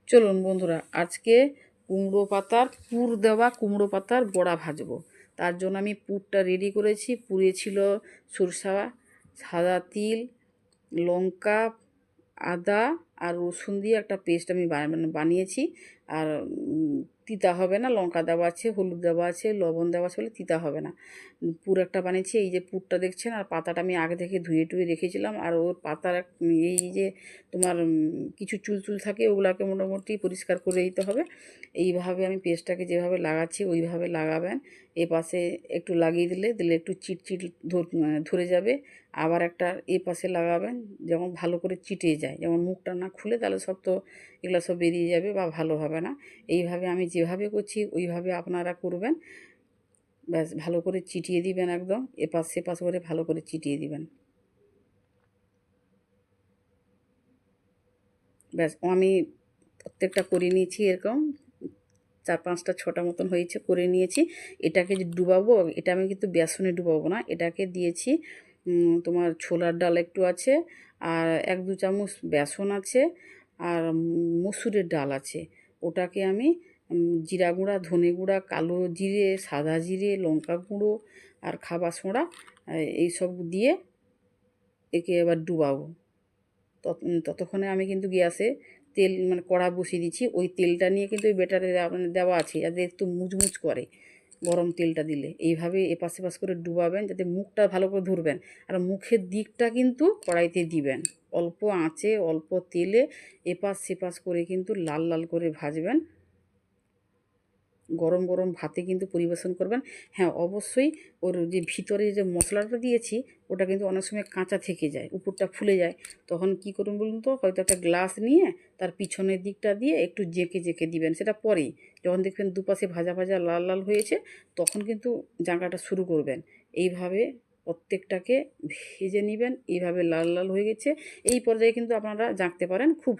চলুন বন্ধুরা, আজকে কুমড়ো পাতার পুর দেওয়া কুমড়ো পাতার বড়া ভাজবো। তার জন্য আমি পুরটা রেডি করেছি। পুরে ছিল সরষা, সাদা তিল, লঙ্কা, আদা আর রসুন দিয়ে একটা পেস্ট আমি বানিয়েছি। আর তিতা হবে না, লঙ্কা দেওয়া আছে, হলুদ দেওয়া আছে, লবণ দেওয়া আছে বলে তিতা হবে না। পুর একটা বানিয়েছি। এই যে পুরটা দেখছেন, আর পাতাটা আমি আগে থেকে ধুয়ে টুয়ে রেখেছিলাম। আর ওর পাতার এই যে তোমার কিছু চুল চুল থাকে, ওগুলাকে মোটামুটি পরিষ্কার করে দিতে হবে। এইভাবে আমি পেস্টটাকে যেভাবে লাগাচ্ছি ওইভাবে লাগাবেন। এ পাশে একটু লাগিয়ে দিলে একটু চিটচিট ধরে যাবে। আবার একটা এ পাশে লাগাবেন, যেমন ভালো করে চিটে যায়, যেমন মুখটা না খুলে, তাহলে সব তো এগুলো সব বেরিয়ে যাবে বা ভালো হবে না। এইভাবে আমি যেভাবে করছি ওইভাবে আপনারা করবেন। ব্যাস ভালো করে চিটিয়ে দিবেন, একদম এপাশ সেপাশ করে ভালো করে চিটিয়ে দিবেন। ব্যাস আমি প্রত্যেকটা করে নিয়েছি, এরকম 4-5টা 6টা মতন হয়েছে, করে নিয়েছি। এটাকে যে ডুবাবো, এটা আমি কিন্তু বেসনে ডুবাবো না, এটাকে দিয়েছি তোমার ছোলার ডাল একটু আছে, আর 1-2 চামচ বেসন আছে, আর মসুরের ডাল আছে। ওটাকে আমি জিরা গুঁড়া, ধনে গুঁড়া, কালো জিরে, সাদা জিরে, লঙ্কা গুঁড়ো আর খাবার সোঁড়া এইসব দিয়ে একে এবার ডুবাবো। ততক্ষণে আমি কিন্তু গ্যাসে তেল মানে কড়া বসিয়ে দিচ্ছি। ওই তেলটা নিয়ে কিন্তু ওই ব্যাটারে দেওয়া আছে, যাতে একটু মুচমুচ করে গরম তেলটা দিলে। এইভাবে এপাশ সেপাশ করে ডুবাবেন, যাতে মুখটা ভালো করে ধরবেন। আর মুখের দিকটা কিন্তু কড়াইতে দিবেন, অল্প আঁচে অল্প তেলে এপাশ সেপাশ করে কিন্তু লাল লাল করে ভাজবেন। গরম গরম ভাতে কিন্তু পরিবেশন করবেন। হ্যাঁ, অবশ্যই ওর যে ভিতরে যে মশলাটা দিয়েছি ওটা কিন্তু অনেক সময় কাঁচা থেকে যায়, উপরটা ফুলে যায়। তখন কি করুন বলুন তো, হয়তো একটা গ্লাস নিয়ে তার পিছনের দিকটা দিয়ে একটু জেঁকে জেঁকে দিবেন। সেটা পরেই যখন দেখবেন দুপাশে ভাজা ভাজা লাল লাল হয়েছে, তখন কিন্তু জাঁকাটা শুরু করবেন। এইভাবে প্রত্যেকটাকে ভেজে নেবেন। এইভাবে লাল লাল হয়ে গেছে, এই পর্যায়ে কিন্তু আপনারা জাঁকতে পারেন। খুব